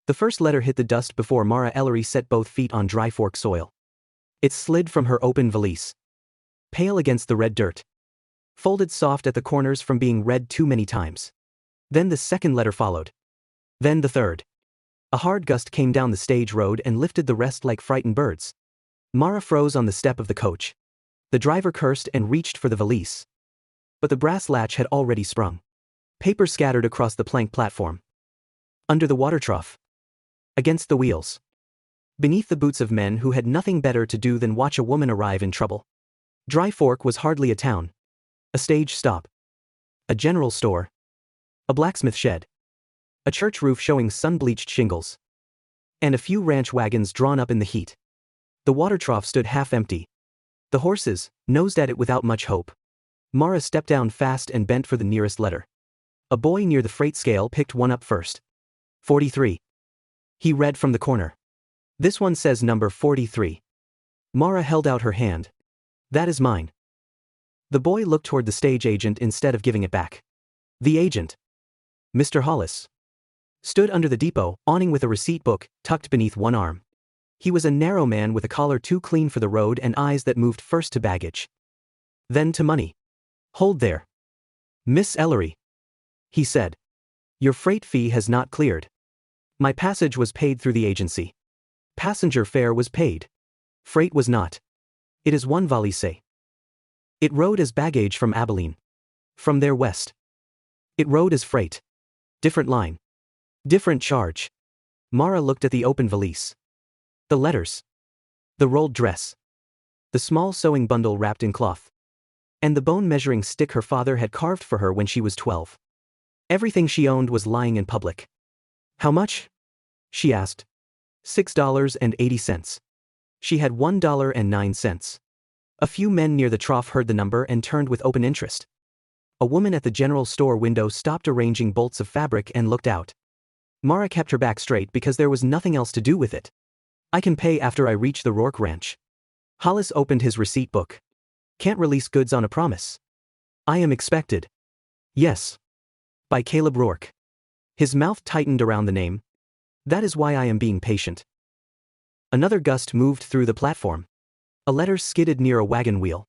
The first letter hit the dust before Ellery set both feet on dry fork soil. It slid from her open valise. Pale against the red dirt. Folded soft at the corners from being read too many times. Then the second letter followed. Then the third. A hard gust came down the stage road and lifted the rest like frightened birds. Mara froze on the step of the coach. The driver cursed and reached for the valise. But the brass latch had already sprung. Paper scattered across the plank platform. Under the water trough. Against the wheels. Beneath the boots of men who had nothing better to do than watch a woman arrive in trouble. Dry Fork was hardly a town. A stage stop. A general store. A blacksmith shed. A church roof showing sun-bleached shingles. And a few ranch wagons drawn up in the heat. The water trough stood half empty. The horses nosed at it without much hope. Mara stepped down fast and bent for the nearest letter. A boy near the freight scale picked one up first. 43. He read from the corner. This one says number 43. Mara held out her hand. That is mine. The boy looked toward the stage agent instead of giving it back. The agent, Mr. Hollis, stood under the depot awning with a receipt book tucked beneath one arm. He was a narrow man with a collar too clean for the road and eyes that moved first to baggage. Then to money. Hold there. Miss Ellery, he said. Your freight fee has not cleared. My passage was paid through the agency. Passenger fare was paid. Freight was not. It is one valise. It rode as baggage from Abilene. From there west. It rode as freight. Different line. Different charge. Mara looked at the open valise. The letters. The rolled dress. The small sewing bundle wrapped in cloth. And the bone measuring stick her father had carved for her when she was 12. Everything she owned was lying in public. How much? She asked. $6.80. She had $1.09. A few men near the trough heard the number and turned with open interest. A woman at the general store window stopped arranging bolts of fabric and looked out. Mara kept her back straight because there was nothing else to do with it. I can pay after I reach the Rourke ranch. Hollis opened his receipt book. Can't release goods on a promise. I am expected. Yes. By Caleb Rourke. His mouth tightened around the name. That is why I am being patient. Another gust moved through the platform. A letter skidded near a wagon wheel.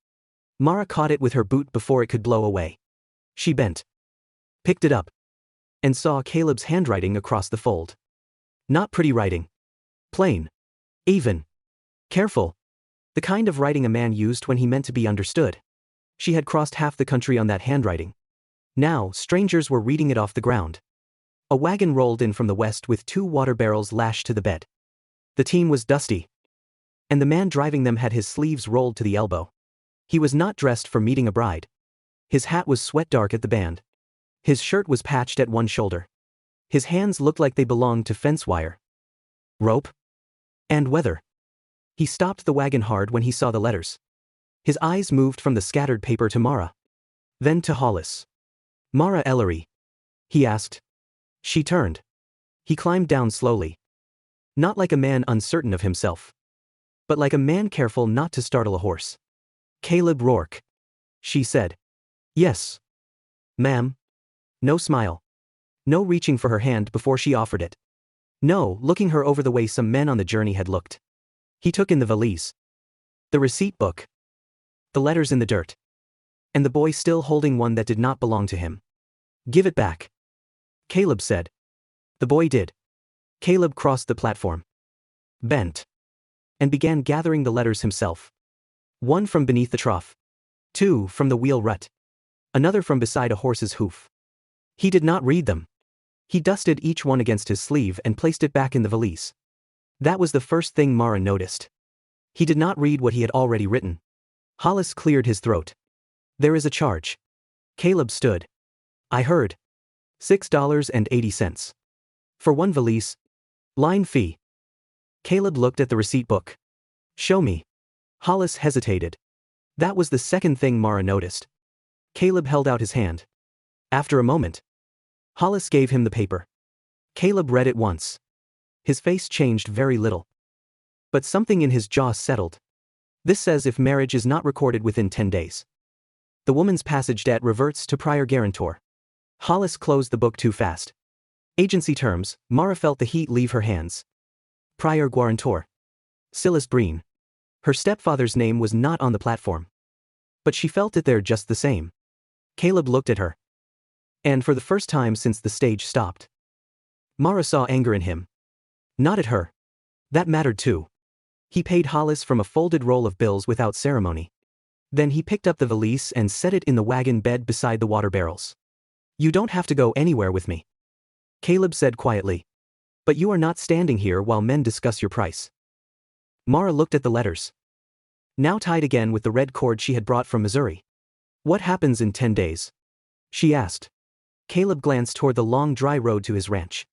Mara caught it with her boot before it could blow away. She bent. Picked it up. And saw Caleb's handwriting across the fold. Not pretty writing. Plain. Even. Careful. The kind of writing a man used when he meant to be understood. She had crossed half the country on that handwriting. Now, strangers were reading it off the ground. A wagon rolled in from the west with 2 water barrels lashed to the bed. The team was dusty. And the man driving them had his sleeves rolled to the elbow. He was not dressed for meeting a bride. His hat was sweat dark at the band. His shirt was patched at one shoulder. His hands looked like they belonged to fence wire. Rope? And weather. He stopped the wagon hard when he saw the letters. His eyes moved from the scattered paper to Mara. Then to Hollis. Mara Ellery? He asked. She turned. He climbed down slowly. Not like a man uncertain of himself. But like a man careful not to startle a horse. Caleb Rourke. She said. Yes. Ma'am. No smile. No reaching for her hand before she offered it. No looking her over the way some men on the journey had looked. He took in the valise. The receipt book. The letters in the dirt. And the boy still holding one that did not belong to him. Give it back. Caleb said. The boy did. Caleb crossed the platform. Bent. And began gathering the letters himself. 1 from beneath the trough. 2 from the wheel rut. Another from beside a horse's hoof. He did not read them. He dusted each one against his sleeve and placed it back in the valise. That was the first thing Mara noticed. He did not read what he had already written. Hollis cleared his throat. There is a charge. Caleb stood. I heard. $6.80. For one valise. Line fee. Caleb looked at the receipt book. Show me. Hollis hesitated. That was the second thing Mara noticed. Caleb held out his hand. After a moment, Hollis gave him the paper. Caleb read it once. His face changed very little. But something in his jaw settled. This says if marriage is not recorded within 10 days. The woman's passage debt reverts to prior guarantor. Hollis closed the book too fast. Agency terms, Mara felt the heat leave her hands. Prior guarantor. Silas Breen. Her stepfather's name was not on the platform. But she felt it there just the same. Caleb looked at her. And for the first time since the stage stopped, Mara saw anger in him. Not at her. That mattered too. He paid Hollis from a folded roll of bills without ceremony. Then he picked up the valise and set it in the wagon bed beside the water barrels. You don't have to go anywhere with me, Caleb said quietly. But you are not standing here while men discuss your price. Mara looked at the letters. Now tied again with the red cord she had brought from Missouri. What happens in 10 days? She asked. Caleb glanced toward the long dry road to his ranch.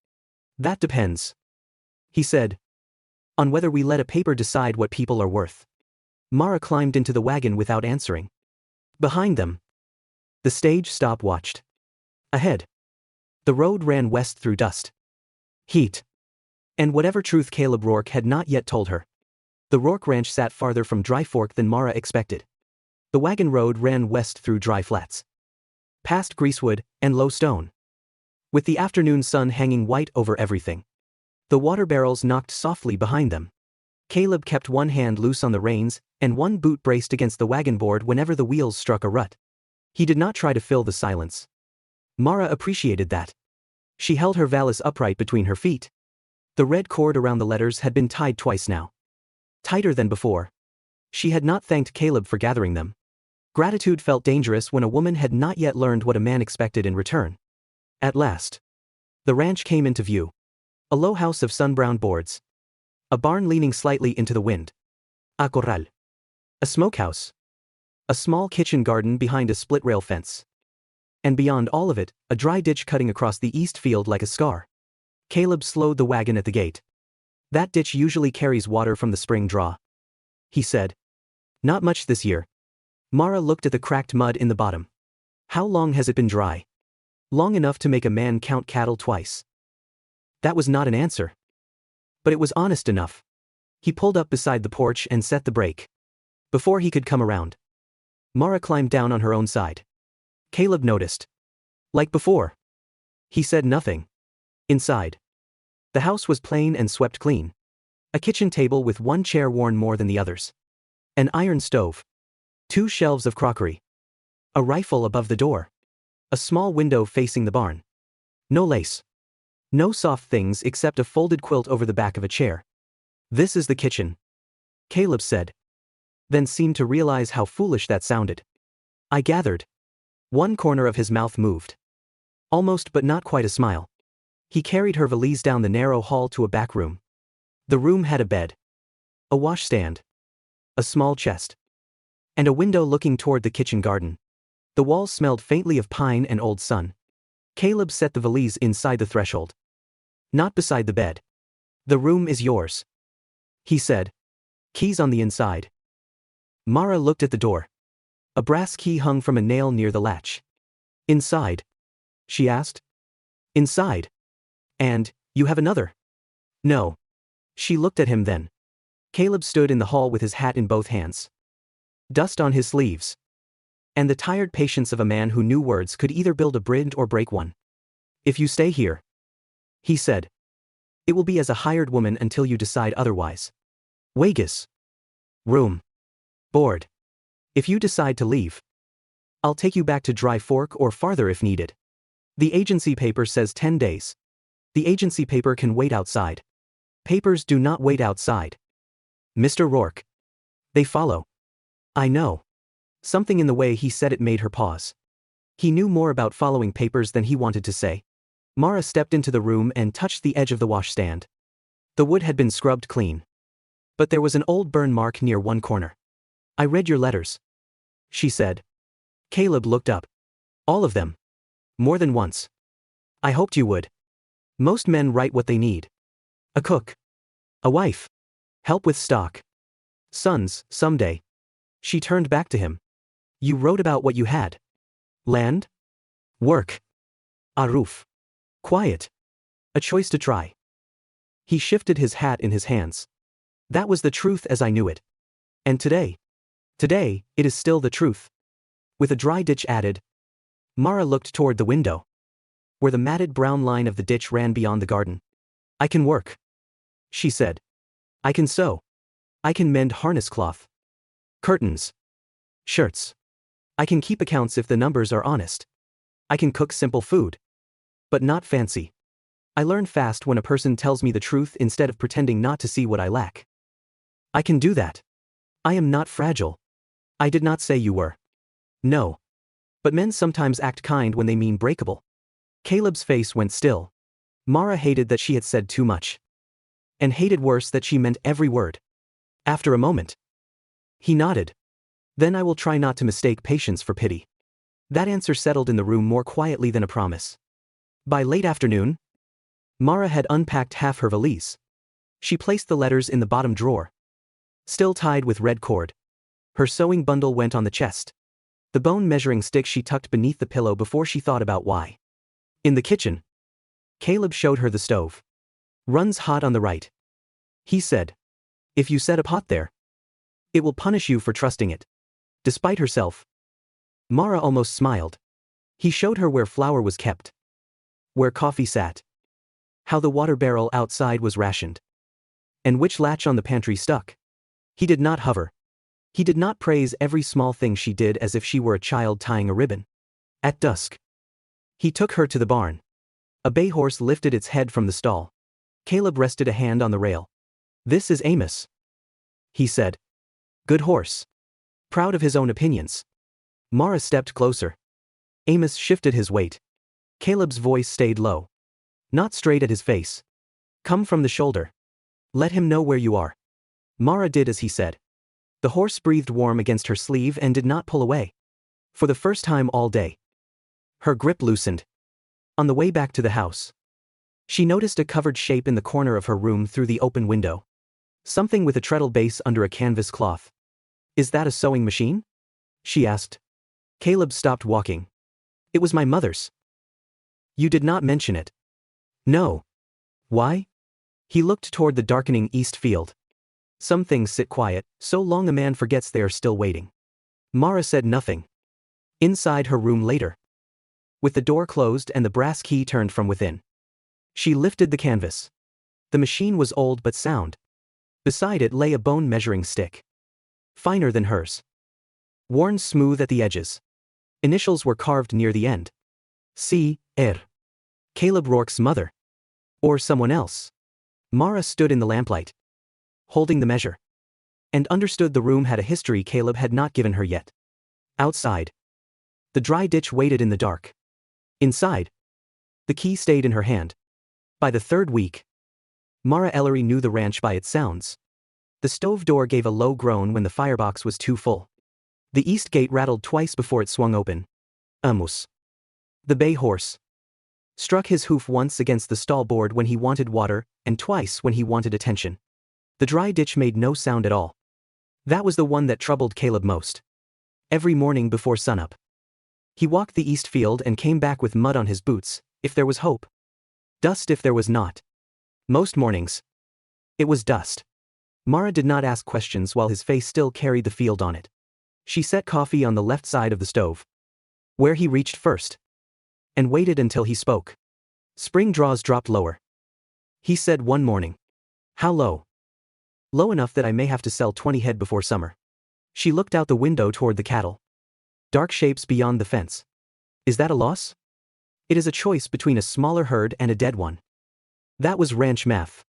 That depends, he said, on whether we let a paper decide what people are worth. Mara climbed into the wagon without answering. Behind them, the stage stop watched. Ahead, the road ran west through dust, heat, and whatever truth Caleb Rourke had not yet told her. The Rourke ranch sat farther from Dry Fork than Mara expected. The wagon road ran west through dry flats, past greasewood and low stone, with the afternoon sun hanging white over everything. The water barrels knocked softly behind them. Caleb kept one hand loose on the reins, and one boot braced against the wagon board whenever the wheels struck a rut. He did not try to fill the silence. Mara appreciated that. She held her valise upright between her feet. The red cord around the letters had been tied twice now. Tighter than before. She had not thanked Caleb for gathering them. Gratitude felt dangerous when a woman had not yet learned what a man expected in return. At last, the ranch came into view. A low house of sun-browned boards. A barn leaning slightly into the wind. A corral. A smokehouse. A small kitchen garden behind a split-rail fence. And beyond all of it, a dry ditch cutting across the east field like a scar. Caleb slowed the wagon at the gate. That ditch usually carries water from the spring draw, he said. Not much this year. Mara looked at the cracked mud in the bottom. How long has it been dry? Long enough to make a man count cattle twice. That was not an answer. But it was honest enough. He pulled up beside the porch and set the brake. Before he could come around, Mara climbed down on her own side. Caleb noticed. Like before. He said nothing. Inside, the house was plain and swept clean. A kitchen table with one chair worn more than the others. An iron stove. 2 shelves of crockery. A rifle above the door. A small window facing the barn. No lace. No soft things except a folded quilt over the back of a chair. This is the kitchen, Caleb said. Then seemed to realize how foolish that sounded. I gathered. One corner of his mouth moved. Almost but not quite a smile. He carried her valise down the narrow hall to a back room. The room had a bed. A washstand. A small chest. And a window looking toward the kitchen garden. The walls smelled faintly of pine and old sun. Caleb set the valise inside the threshold. Not beside the bed. The room is yours, he said. Keys on the inside. Mara looked at the door. A brass key hung from a nail near the latch. Inside? She asked. Inside. And, you have another? No. She looked at him then. Caleb stood in the hall with his hat in both hands. Dust on his sleeves. And the tired patience of a man who knew words could either build a bridge or break one. If you stay here, he said, it will be as a hired woman until you decide otherwise. Wages. Room. Board. If you decide to leave, I'll take you back to Dry Fork or farther if needed. The agency paper says 10 days. The agency paper can wait outside. Papers do not wait outside. Mr. Rourke. They follow. I know. Something in the way he said it made her pause. He knew more about following papers than he wanted to say. Mara stepped into the room and touched the edge of the washstand. The wood had been scrubbed clean. But there was an old burn mark near one corner. I read your letters, she said. Caleb looked up. All of them. More than once. I hoped you would. Most men write what they need. A cook. A wife. Help with stock. Sons, someday. She turned back to him. You wrote about what you had. Land? Work. A roof. Quiet. A choice to try. He shifted his hat in his hands. That was the truth as I knew it. And today, it is still the truth. With a dry ditch added. Mara looked toward the window. where the matted brown line of the ditch ran beyond the garden. "I can work," she said. "I can sew. I can mend harness cloth. Curtains. Shirts. I can keep accounts if the numbers are honest. I can cook simple food. But not fancy. I learn fast when a person tells me the truth instead of pretending not to see what I lack. I can do that. I am not fragile. I did not say you were. No. But men sometimes act kind when they mean breakable." Caleb's face went still. Mara hated that she had said too much. And hated worse that she meant every word. After a moment, he nodded. "Then I will try not to mistake patience for pity." That answer settled in the room more quietly than a promise. By late afternoon, Mara had unpacked half her valise. She placed the letters in the bottom drawer, still tied with red cord. Her sewing bundle went on the chest. The bone measuring stick she tucked beneath the pillow before she thought about why. In the kitchen, Caleb showed her the stove. "Runs hot on the right," he said. "If you set a pot there, it will punish you for trusting it." Despite herself, Mara almost smiled. He showed her where flour was kept, where coffee sat, how the water barrel outside was rationed, and which latch on the pantry stuck. He did not hover. He did not praise every small thing she did as if she were a child tying a ribbon. At dusk, he took her to the barn. A bay horse lifted its head from the stall. Caleb rested a hand on the rail. "This is Amos," he said. "Good horse. Proud of his own opinions." Mara stepped closer. Amos shifted his weight. Caleb's voice stayed low, not straight at his face. "Come from the shoulder. Let him know where you are." Mara did as he said. The horse breathed warm against her sleeve and did not pull away. For the first time all day, her grip loosened. On the way back to the house, she noticed a covered shape in the corner of her room through the open window. Something with a treadle base under a canvas cloth. "Is that a sewing machine?" she asked. Caleb stopped walking. "It was my mother's." "You did not mention it." "No." "Why?" He looked toward the darkening east field. "Some things sit quiet, so long a man forgets they are still waiting." Mara said nothing. Inside her room later, with the door closed and the brass key turned from within, she lifted the canvas. The machine was old but sound. Beside it lay a bone measuring stick, finer than hers, worn smooth at the edges. Initials were carved near the end. C.R. Caleb Rourke's mother. Or someone else. Mara stood in the lamplight, holding the measure, and understood the room had a history Caleb had not given her yet. Outside, the dry ditch waited in the dark. Inside, the key stayed in her hand. By the third week, Mara Ellery knew the ranch by its sounds. The stove door gave a low groan when the firebox was too full. The east gate rattled twice before it swung open. Amos, the bay horse, struck his hoof once against the stall board when he wanted water, and twice when he wanted attention. The dry ditch made no sound at all. That was the one that troubled Caleb most. Every morning before sunup, he walked the east field and came back with mud on his boots, if there was hope. Dust if there was not. Most mornings, it was dust. Mara did not ask questions while his face still carried the field on it. She set coffee on the left side of the stove, where he reached first, and waited until he spoke. Spring draws dropped lower. He said one morning. "How low?" "Low enough that I may have to sell 20 head before summer." She looked out the window toward the cattle. Dark shapes beyond the fence. "Is that a loss?" "It is a choice between a smaller herd and a dead one." That was ranch math.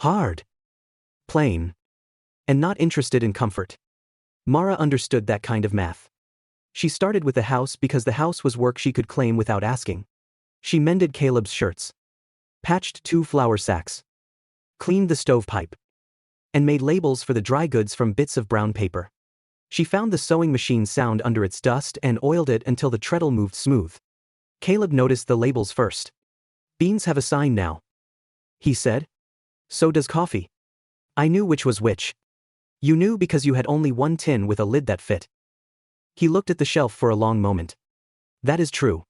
Hard. Plain. And not interested in comfort. Mara understood that kind of math. She started with the house because the house was work she could claim without asking. She mended Caleb's shirts, patched 2 flour sacks, cleaned the stovepipe, and made labels for the dry goods from bits of brown paper. She found the sewing machine sound under its dust and oiled it until the treadle moved smooth. Caleb noticed the labels first. "Beans have a sign now," he said. "So does coffee." "I knew which was which." "You knew because you had only one tin with a lid that fit." He looked at the shelf for a long moment. "That is true."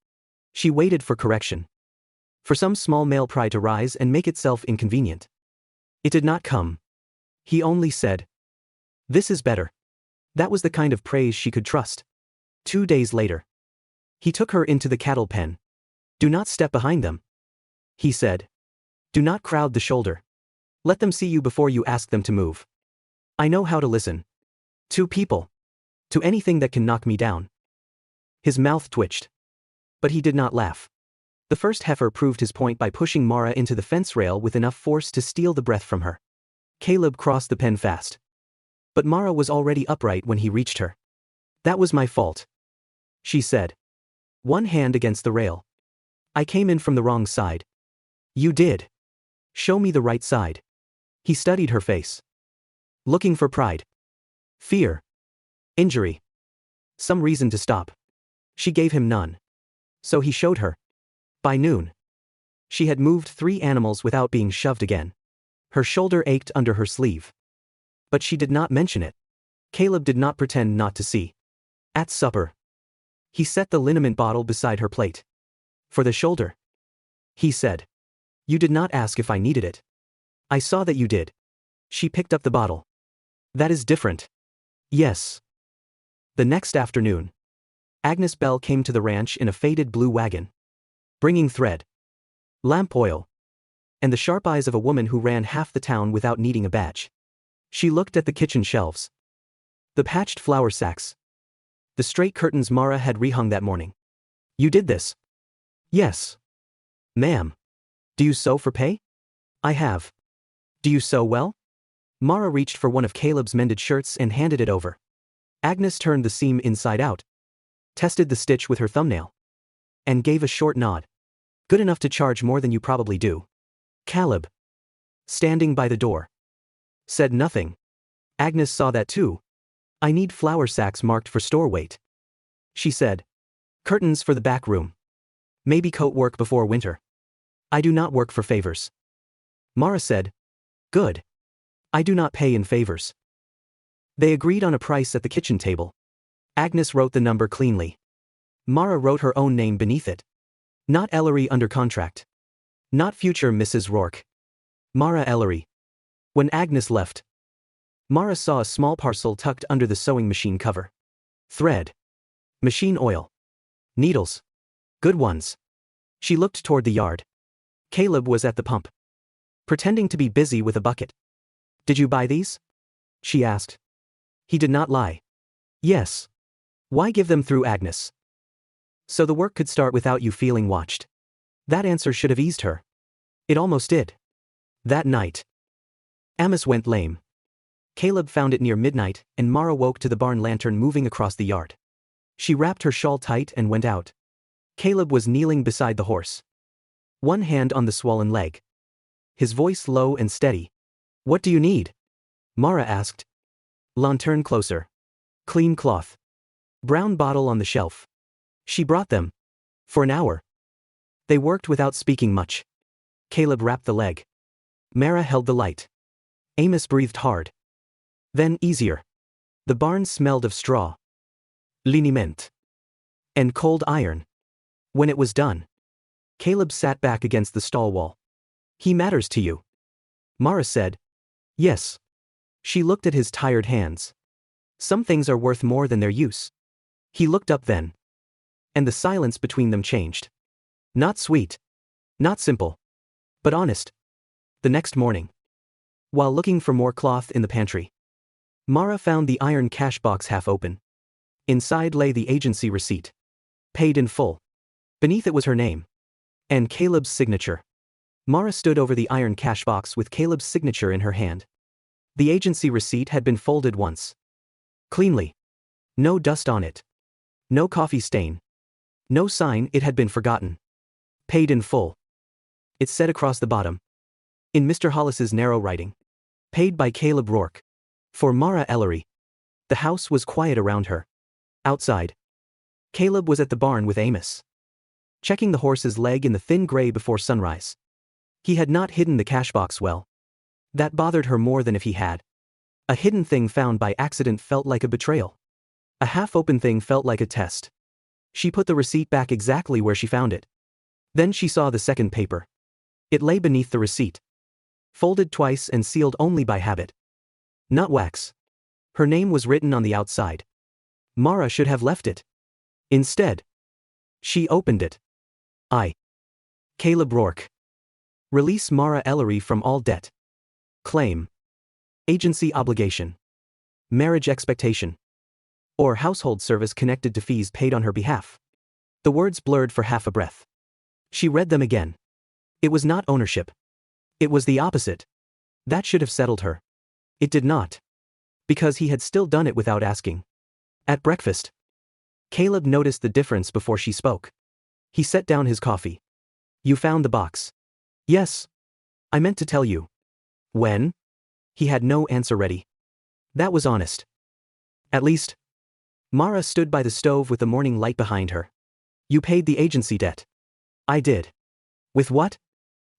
She waited for correction. For some small male pride to rise and make itself inconvenient. It did not come. He only said, "This is better." That was the kind of praise she could trust. 2 days later, he took her into the cattle pen. Do not step behind them, he said. Do not crowd the shoulder. Let them see you before you ask them to move. I know how to listen. To people. To anything that can knock me down. His mouth twitched. But he did not laugh. The first heifer proved his point by pushing Mara into the fence rail with enough force to steal the breath from her. Caleb crossed the pen fast. But Mara was already upright when he reached her. That was my fault, she said. One hand against the rail. I came in from the wrong side. You did. Show me the right side. He studied her face. Looking for pride. Fear. Injury. Some reason to stop. She gave him none. So he showed her. By noon. She had moved 3 animals without being shoved again. Her shoulder ached under her sleeve. But she did not mention it. Caleb did not pretend not to see. At supper. He set the liniment bottle beside her plate. For the shoulder. He said. You did not ask if I needed it. I saw that you did. She picked up the bottle. That is different. Yes. The next afternoon. Agnes Bell came to the ranch in a faded blue wagon. Bringing thread. Lamp oil. And the sharp eyes of a woman who ran half the town without needing a badge. She looked at the kitchen shelves. The patched flour sacks. The straight curtains Mara had rehung that morning. You did this? Yes. Ma'am. Do you sew for pay? I have. Do you sew well? Mara reached for one of Caleb's mended shirts and handed it over. Agnes turned the seam inside out. Tested the stitch with her thumbnail. And gave a short nod. Good enough to charge more than you probably do. Caleb. Standing by the door. Said nothing. Agnes saw that too. I need flour sacks marked for store weight. She said. Curtains for the back room. Maybe coat work before winter. I do not work for favors. Mara said. Good. I do not pay in favors. They agreed on a price at the kitchen table. Agnes wrote the number cleanly. Mara wrote her own name beneath it. Not Ellery under contract. Not future Mrs. Rourke. Mara Ellery. When Agnes left, Mara saw a small parcel tucked under the sewing machine cover. Thread. Machine oil. Needles. Good ones. She looked toward the yard. Caleb was at the pump. Pretending to be busy with a bucket. Did you buy these? She asked. He did not lie. Yes. Why give them through Agnes? So the work could start without you feeling watched. That answer should have eased her. It almost did. That night. Amos went lame. Caleb found it near midnight, and Mara woke to the barn lantern moving across the yard. She wrapped her shawl tight and went out. Caleb was kneeling beside the horse. One hand on the swollen leg. His voice low and steady. What do you need? Mara asked. Lantern closer. Clean cloth. Brown bottle on the shelf. She brought them. For an hour. They worked without speaking much. Caleb wrapped the leg. Mara held the light. Amos breathed hard. Then easier. The barn smelled of straw. Liniment. And cold iron. When it was done. Caleb sat back against the stall wall. He matters to you. Mara said. Yes. She looked at his tired hands. Some things are worth more than their use. He looked up then. And the silence between them changed. Not sweet. Not simple. But honest. The next morning. While looking for more cloth in the pantry. Mara found the iron cash box half open. Inside lay the agency receipt. Paid in full. Beneath it was her name. And Caleb's signature. Mara stood over the iron cash box with Caleb's signature in her hand. The agency receipt had been folded once. Cleanly. No dust on it. No coffee stain. No sign it had been forgotten. Paid in full. It said across the bottom. In Mr. Hollis's narrow writing. Paid by Caleb Rourke. For Mara Ellery. The house was quiet around her. Outside. Caleb was at the barn with Amos. Checking the horse's leg in the thin gray before sunrise. He had not hidden the cash box well. That bothered her more than if he had. A hidden thing found by accident felt like a betrayal. A half-open thing felt like a test. She put the receipt back exactly where she found it. Then she saw the second paper. It lay beneath the receipt. Folded twice and sealed only by habit. Not wax. Her name was written on the outside. Mara should have left it. Instead. She opened it. I Caleb Rourke. Release Mara Ellery from all debt. Claim. Agency obligation. Marriage expectation. Or household service connected to fees paid on her behalf. The words blurred for half a breath. She read them again. It was not ownership. It was the opposite. That should have settled her. It did not. Because he had still done it without asking. At breakfast. Caleb noticed the difference before she spoke. He set down his coffee. You found the box. Yes. I meant to tell you. When? He had no answer ready. That was honest. At least. Mara stood by the stove with the morning light behind her. You paid the agency debt. I did. With what?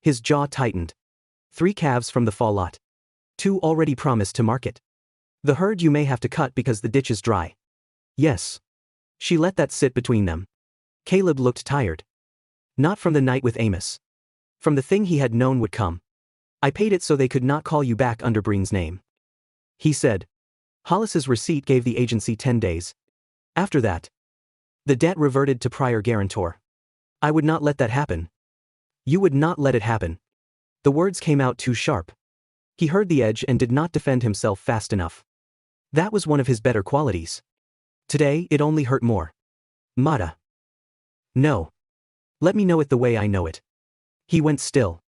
His jaw tightened. 3 calves from the fall lot. 2 already promised to market. The herd you may have to cut because the ditch is dry. Yes. She let that sit between them. Caleb looked tired. Not from the night with Amos. From the thing he had known would come. I paid it so they could not call you back under Breen's name. He said. Hollis's receipt gave the agency 10 days. After that, the debt reverted to prior guarantor. I would not let that happen. You would not let it happen. The words came out too sharp. He heard the edge and did not defend himself fast enough. That was one of his better qualities. Today, it only hurt more. Mata. No. Let me know it the way I know it. He went still.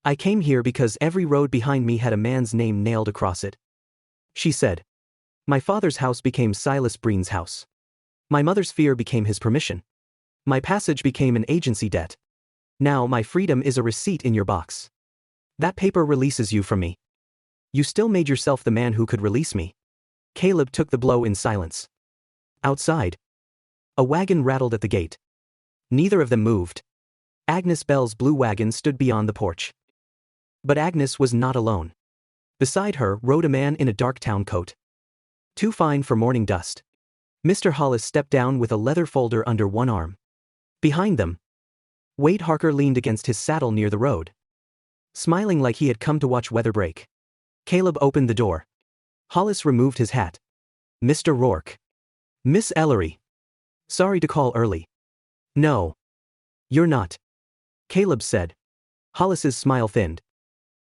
I came here because every road behind me had a man's name nailed across it. She said. My father's house became Silas Breen's house. My mother's fear became his permission. My passage became an agency debt. Now my freedom is a receipt in your box. That paper releases you from me. You still made yourself the man who could release me. Caleb took the blow in silence. Outside. A wagon rattled at the gate. Neither of them moved. Agnes Bell's blue wagon stood beyond the porch. But Agnes was not alone. Beside her rode a man in a dark town coat. Too fine for morning dust. Mr. Hollis stepped down with a leather folder under one arm. Behind them, Wade Harker leaned against his saddle near the road. Smiling like he had come to watch weather break. Caleb opened the door. Hollis removed his hat. Mr. Rourke. Miss Ellery. Sorry to call early. No. You're not. Caleb said. Hollis's smile thinned.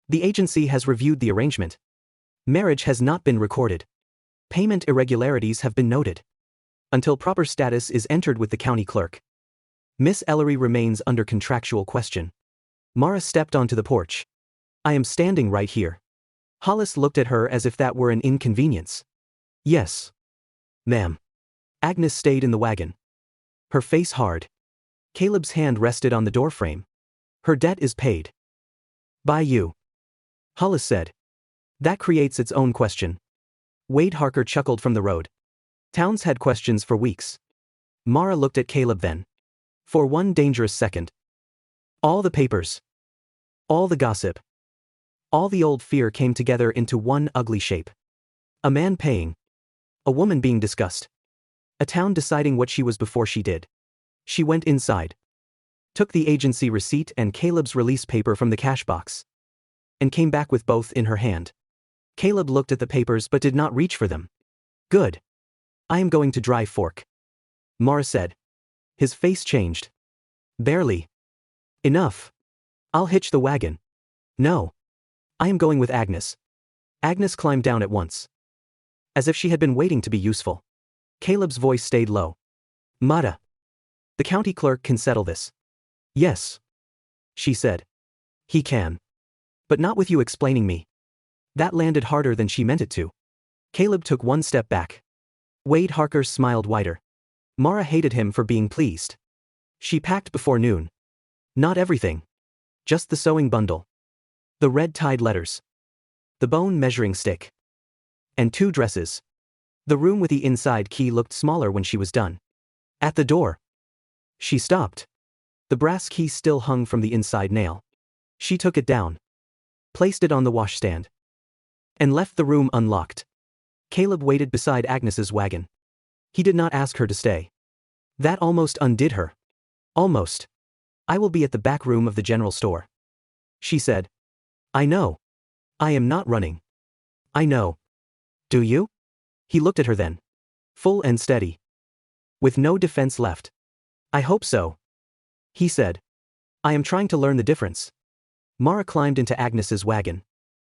The agency has reviewed the arrangement. Marriage has not been recorded. Payment irregularities have been noted. Until proper status is entered with the county clerk. Miss Ellery remains under contractual question. Mara stepped onto the porch. I am standing right here. Hollis looked at her as if that were an inconvenience. Yes. Ma'am. Agnes stayed in the wagon. Her face hard. Caleb's hand rested on the doorframe. Her debt is paid. By you. Hollis said. That creates its own question. Wade Harker chuckled from the road. Towns had questions for weeks. Mara looked at Caleb then. For one dangerous second. All the papers. All the gossip. All the old fear came together into one ugly shape. A man paying. A woman being discussed. A town deciding what she was before she did. She went inside. Took the agency receipt and Caleb's release paper from the cash box. And came back with both in her hand. Caleb looked at the papers but did not reach for them. Good. I am going to Dry Fork. Mara said. His face changed. Barely. Enough. I'll hitch the wagon. No. I am going with Agnes. Agnes climbed down at once. As if she had been waiting to be useful. Caleb's voice stayed low. Mata. The county clerk can settle this. Yes. She said. He can. But not with you explaining me. That landed harder than she meant it to. Caleb took one step back. Wade Harker smiled wider. Mara hated him for being pleased. She packed before noon. Not everything. Just the sewing bundle. The red-tied letters. The bone measuring stick. And 2 dresses. The room with the inside key looked smaller when she was done. At the door. She stopped. The brass key still hung from the inside nail. She took it down. Placed it on the washstand. And left the room unlocked. Caleb waited beside Agnes's wagon. He did not ask her to stay. That almost undid her. Almost. I will be at the back room of the general store. She said. I know. I am not running. I know. Do you? He looked at her then. Full and steady. With no defense left. I hope so. He said. I am trying to learn the difference. Mara climbed into Agnes's wagon.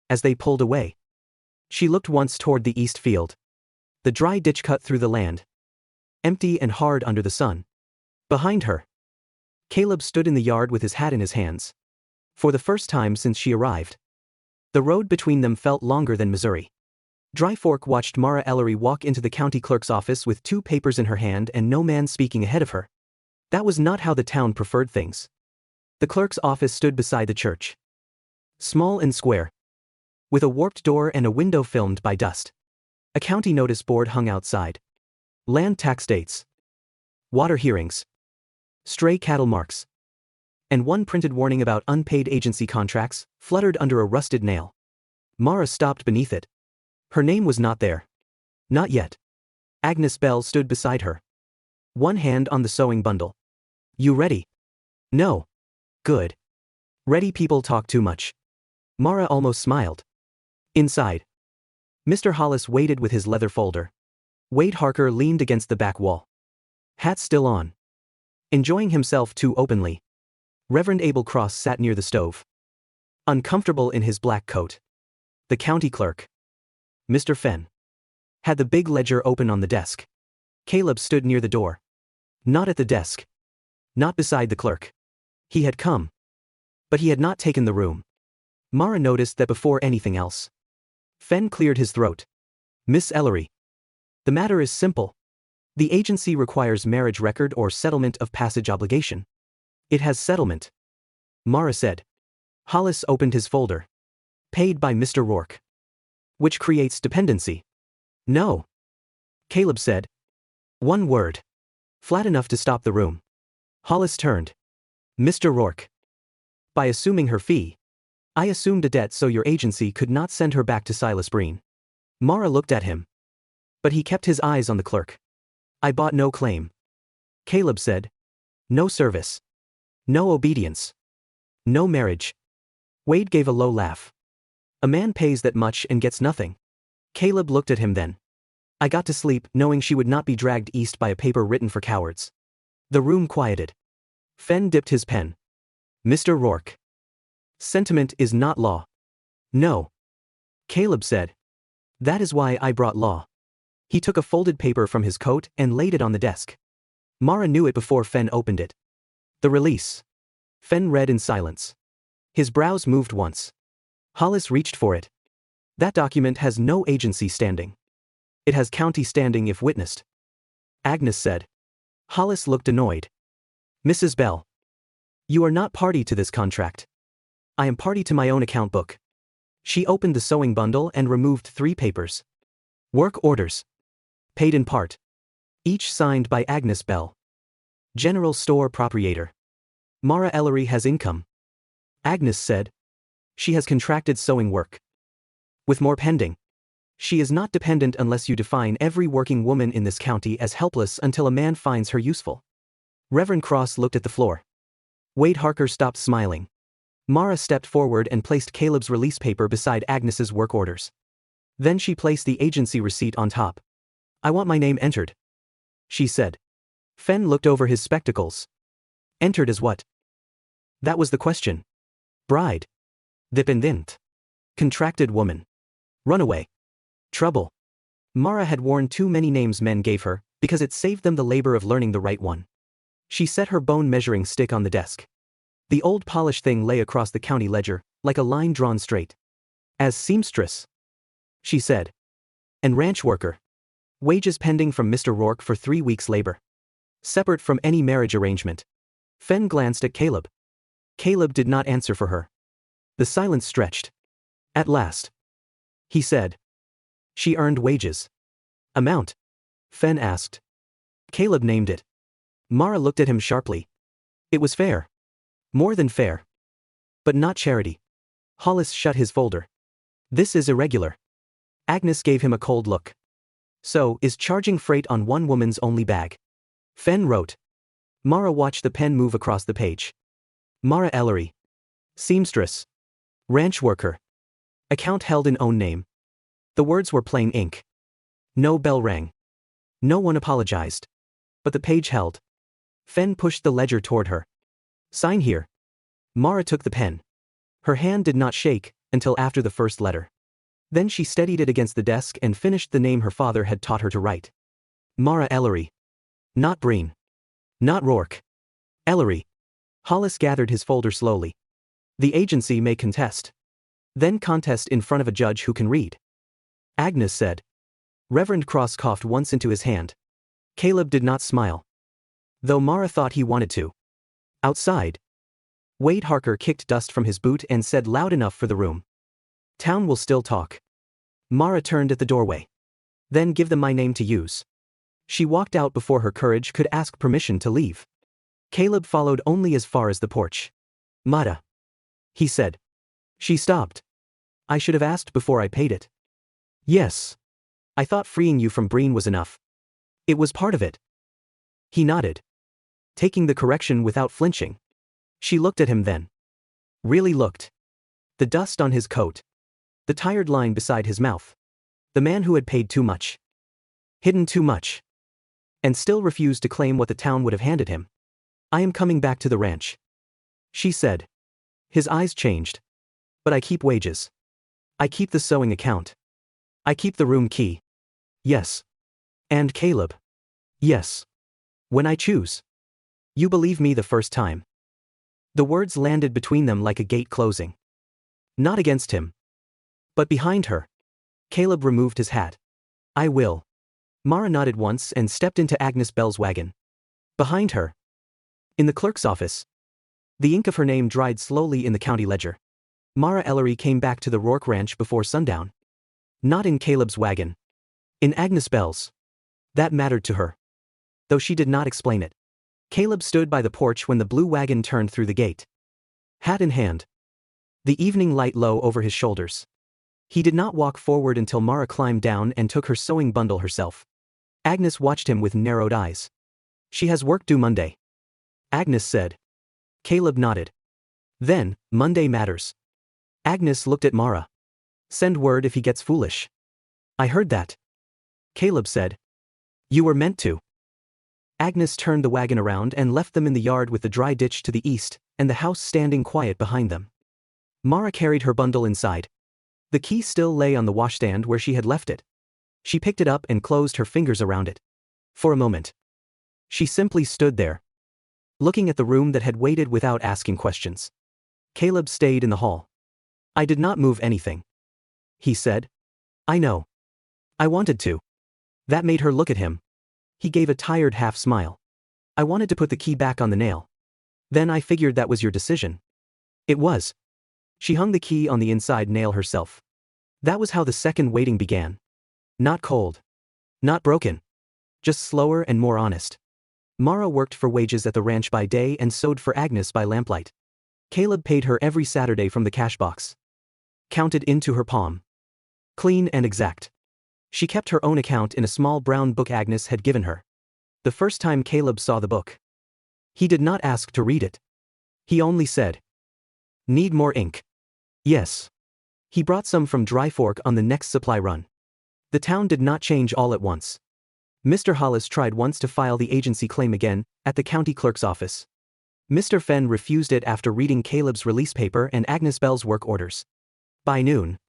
As they pulled away, she looked once toward the east field. The dry ditch cut through the land, empty and hard under the sun. Behind her, Caleb stood in the yard with his hat in his hands. For the first time since she arrived, the road between them felt longer than Missouri. Dry Fork watched Mara Ellery walk into the county clerk's office with 2 papers in her hand and no man speaking ahead of her. That was not how the town preferred things. The clerk's office stood beside the church. Small and square, with a warped door and a window filmed by dust. A county notice board hung outside. Land tax dates, water hearings, stray cattle marks, and one printed warning about unpaid agency contracts fluttered under a rusted nail. Mara stopped beneath it. Her name was not there. Not yet. Agnes Bell stood beside her, one hand on the sewing bundle. You ready? No. Good. Ready people talk too much. Mara almost smiled. Inside, Mr. Hollis waited with his leather folder. Wade Harker leaned against the back wall, hat still on, enjoying himself too openly. Reverend Abel Cross sat near the stove, uncomfortable in his black coat. The county clerk, Mr. Fenn, had the big ledger open on the desk. Caleb stood near the door. Not at the desk. Not beside the clerk. He had come, but he had not taken the room. Mara noticed that before anything else, Fenn cleared his throat. Miss Ellery. The matter is simple. The agency requires marriage record or settlement of passage obligation. It has settlement, Mara said. Hollis opened his folder. Paid by Mr. Rourke. Which creates dependency. No. Caleb said. One word. Flat enough to stop the room. Hollis turned. Mr. Rourke. By assuming her fee, I assumed a debt so your agency could not send her back to Silas Breen. Mara looked at him, but he kept his eyes on the clerk. I bought no claim. Caleb said. No service. No obedience. No marriage. Wade gave a low laugh. A man pays that much and gets nothing. Caleb looked at him then. I got to sleep knowing she would not be dragged east by a paper written for cowards. The room quieted. Fenn dipped his pen. Mr. Rourke. Sentiment is not law. No. Caleb said. That is why I brought law. He took a folded paper from his coat and laid it on the desk. Mara knew it before Fenn opened it. The release. Fenn read in silence. His brows moved once. Hollis reached for it. That document has no agency standing. It has county standing if witnessed. Agnes said. Hollis looked annoyed. Mrs. Bell. You are not party to this contract. I am party to my own account book. She opened the sewing bundle and removed 3 papers. Work orders. Paid in part. Each signed by Agnes Bell. General store proprietor. Mara Ellery has income. Agnes said. She has contracted sewing work. With more pending. She is not dependent unless you define every working woman in this county as helpless until a man finds her useful. Reverend Cross looked at the floor. Wade Harker stopped smiling. Mara stepped forward and placed Caleb's release paper beside Agnes's work orders. Then she placed the agency receipt on top. I want my name entered, she said. Fenn looked over his spectacles. Entered as what? That was the question. Bride. Dependent. Contracted woman. Runaway. Trouble. Mara had worn too many names men gave her, because it saved them the labor of learning the right one. She set her bone measuring stick on the desk. The old polished thing lay across the county ledger, like a line drawn straight. As seamstress, she said. And ranch worker. Wages pending from Mr. Rourke for 3 weeks' labor. Separate from any marriage arrangement. Fenn glanced at Caleb. Caleb did not answer for her. The silence stretched. At last, he said. She earned wages. Amount? Fenn asked. Caleb named it. Mara looked at him sharply. It was fair. More than fair. But not charity. Hollis shut his folder. This is irregular. Agnes gave him a cold look. So, is charging freight on one woman's only bag? Fenn wrote. Mara watched the pen move across the page. Mara Ellery. Seamstress. Ranch worker. Account held in own name. The words were plain ink. No bell rang. No one apologized. But the page held. Fenn pushed the ledger toward her. Sign here, Mara took the pen. Her hand did not shake until after the first letter. Then she steadied it against the desk and finished the name her father had taught her to write. Mara Ellery. Not Breen. Not Rourke. Ellery. Hollis gathered his folder slowly. The agency may contest. Then contest in front of a judge who can read. Agnes said. Reverend Cross coughed once into his hand. Caleb did not smile. Though Mara thought he wanted to. Outside. Wade Harker kicked dust from his boot and said loud enough for the room. Town will still talk. Mara turned at the doorway. Then give them my name to use. She walked out before her courage could ask permission to leave. Caleb followed only as far as the porch. Mata. He said. She stopped. I should have asked before I paid it. Yes. I thought freeing you from Breen was enough. It was part of it. He nodded. Taking the correction without flinching. She looked at him then. Really looked. The dust on his coat. The tired line beside his mouth. The man who had paid too much. Hidden too much. And still refused to claim what the town would have handed him. I am coming back to the ranch. She said. His eyes changed. But I keep wages. I keep the sewing account. I keep the room key. Yes. And Caleb. Yes. When I choose. You believe me the first time. The words landed between them like a gate closing. Not against him. But behind her. Caleb removed his hat. I will. Mara nodded once and stepped into Agnes Bell's wagon. Behind her. In the clerk's office. The ink of her name dried slowly in the county ledger. Mara Ellery came back to the Rourke ranch before sundown. Not in Caleb's wagon. In Agnes Bell's. That mattered to her. Though she did not explain it. Caleb stood by the porch when the blue wagon turned through the gate. Hat in hand. The evening light low over his shoulders. He did not walk forward until Mara climbed down and took her sewing bundle herself. Agnes watched him with narrowed eyes. She has work due Monday. Agnes said. Caleb nodded. Then, Monday matters. Agnes looked at Mara. Send word if he gets foolish. I heard that. Caleb said. You were meant to. Agnes turned the wagon around and left them in the yard with the dry ditch to the east, and the house standing quiet behind them. Mara carried her bundle inside. The key still lay on the washstand where she had left it. She picked it up and closed her fingers around it. For a moment. She simply stood there. Looking at the room that had waited without asking questions. Caleb stayed in the hall. I did not move anything. He said. I know. I wanted to. That made her look at him. He gave a tired half smile. I wanted to put the key back on the nail. Then I figured that was your decision. It was. She hung the key on the inside nail herself. That was how the second waiting began. Not cold. Not broken. Just slower and more honest. Mara worked for wages at the ranch by day and sewed for Agnes by lamplight. Caleb paid her every Saturday from the cash box. Counted into her palm. Clean and exact. She kept her own account in a small brown book Agnes had given her. The first time Caleb saw the book. He did not ask to read it. He only said. Need more ink? Yes. He brought some from Dry Fork on the next supply run. The town did not change all at once. Mr. Hollis tried once to file the agency claim again, at the county clerk's office. Mr. Fenn refused it after reading Caleb's release paper and Agnes Bell's work orders. By noon.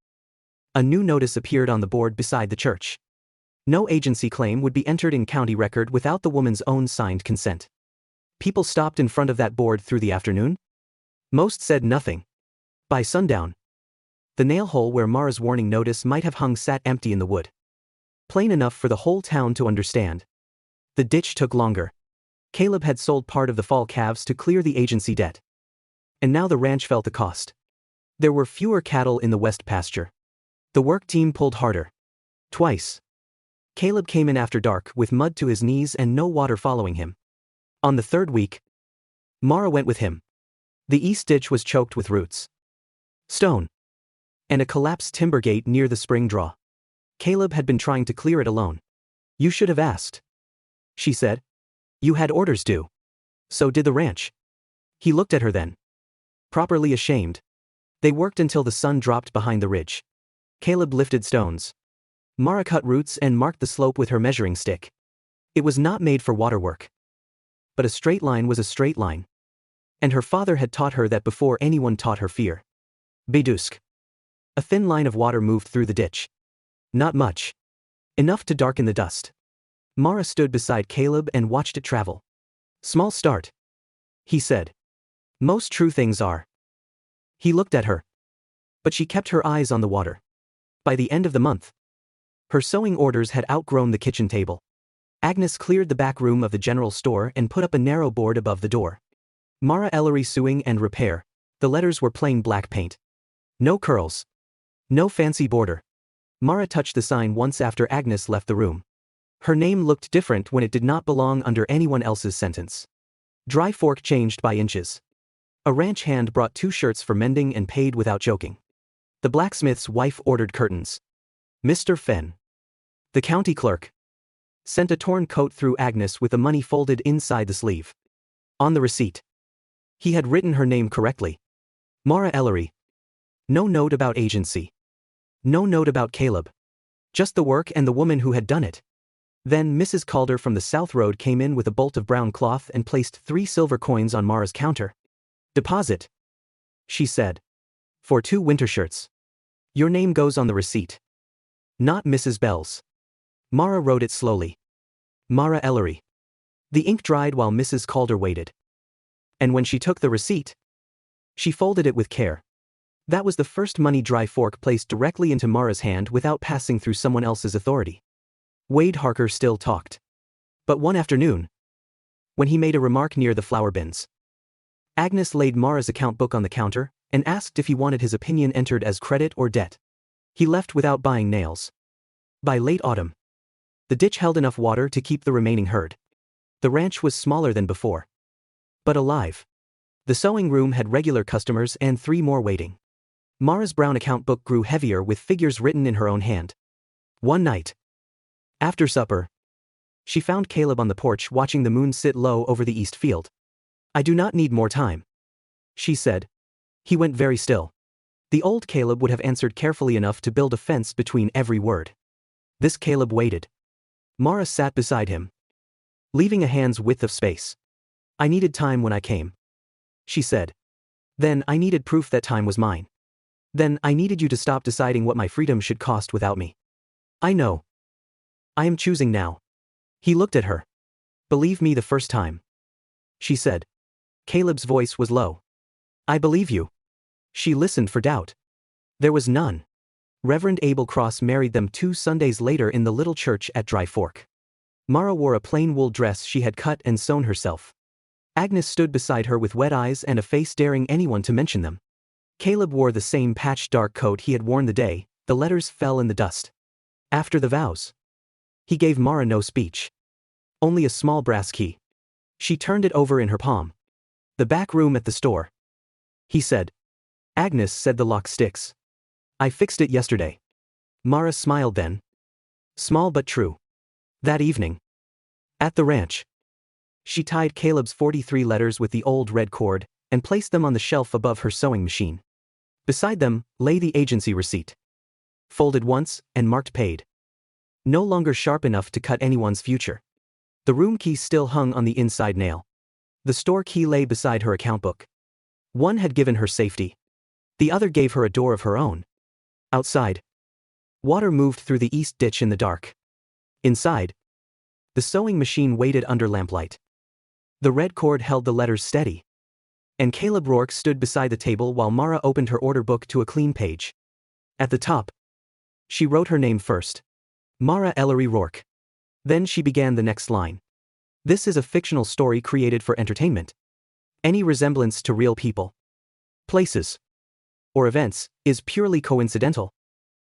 A new notice appeared on the board beside the church. No agency claim would be entered in county record without the woman's own signed consent. People stopped in front of that board through the afternoon? Most said nothing. By sundown. The nail hole where Mara's warning notice might have hung sat empty in the wood. Plain enough for the whole town to understand. The ditch took longer. Caleb had sold part of the fall calves to clear the agency debt. And now the ranch felt the cost. There were fewer cattle in the west pasture. The work team pulled harder. Twice. Caleb came in after dark with mud to his knees and no water following him. On the third week, Mara went with him. The east ditch was choked with roots. Stone. And a collapsed timber gate near the spring draw. Caleb had been trying to clear it alone. You should have asked. She said. You had orders due. So did the ranch. He looked at her then. Properly ashamed. They worked until the sun dropped behind the ridge. Caleb lifted stones. Mara cut roots and marked the slope with her measuring stick. It was not made for waterwork. But a straight line was a straight line. And her father had taught her that before anyone taught her fear. Bedusk. A thin line of water moved through the ditch. Not much. Enough to darken the dust. Mara stood beside Caleb and watched it travel. Small start. He said. Most true things are. He looked at her. But she kept her eyes on the water. By the end of the month, her sewing orders had outgrown the kitchen table. Agnes cleared the back room of the general store and put up a narrow board above the door. Mara Ellery Sewing and Repair. The letters were plain black paint. No curls. No fancy border. Mara touched the sign once after Agnes left the room. Her name looked different when it did not belong under anyone else's sentence. Dry Fork changed by inches. A ranch hand brought 2 shirts for mending and paid without joking. The blacksmith's wife ordered curtains. Mr. Fenn, the county clerk, sent a torn coat through Agnes with the money folded inside the sleeve. On the receipt, he had written her name correctly. Mara Ellery. No note about agency. No note about Caleb. Just the work and the woman who had done it. Then Mrs. Calder from the South Road came in with a bolt of brown cloth and placed 3 silver coins on Mara's counter. Deposit, she said. For 2 winter shirts. Your name goes on the receipt. Not Mrs. Bell's. Mara wrote it slowly. Mara Ellery. The ink dried while Mrs. Calder waited. And when she took the receipt, she folded it with care. That was the first money Dry Fork placed directly into Mara's hand without passing through someone else's authority. Wade Harker still talked. But one afternoon, when he made a remark near the flour bins, Agnes laid Mara's account book on the counter and asked if he wanted his opinion entered as credit or debt. He left without buying nails. By late autumn, the ditch held enough water to keep the remaining herd. The ranch was smaller than before, but alive. The sewing room had regular customers and 3 more waiting. Mara's brown account book grew heavier with figures written in her own hand. One night, after supper, she found Caleb on the porch watching the moon sit low over the east field. I do not need more time, she said. He went very still. The old Caleb would have answered carefully enough to build a fence between every word. This Caleb waited. Mara sat beside him, leaving a hand's width of space. I needed time when I came, she said. Then I needed proof that time was mine. Then I needed you to stop deciding what my freedom should cost without me. I know. I am choosing now. He looked at her. Believe me the first time, she said. Caleb's voice was low. I believe you. She listened for doubt. There was none. Reverend Abel Cross married them 2 Sundays later in the little church at Dry Fork. Mara wore a plain wool dress she had cut and sewn herself. Agnes stood beside her with wet eyes and a face daring anyone to mention them. Caleb wore the same patched dark coat he had worn the day the letters fell in the dust. After the vows, he gave Mara no speech. Only a small brass key. She turned it over in her palm. The back room at the store, he said. Agnes said the lock sticks. I fixed it yesterday. Mara smiled then. Small but true. That evening, at the ranch, she tied Caleb's 43 letters with the old red cord and placed them on the shelf above her sewing machine. Beside them lay the agency receipt. Folded once and marked paid. No longer sharp enough to cut anyone's future. The room key still hung on the inside nail. The store key lay beside her account book. One had given her safety. The other gave her a door of her own. Outside, water moved through the east ditch in the dark. Inside, the sewing machine waited under lamplight. The red cord held the letters steady. And Caleb Rourke stood beside the table while Mara opened her order book to a clean page. At the top, she wrote her name first. Mara Ellery Rourke. Then she began the next line. This is a fictional story created for entertainment. Any resemblance to real people, places, or events is purely coincidental.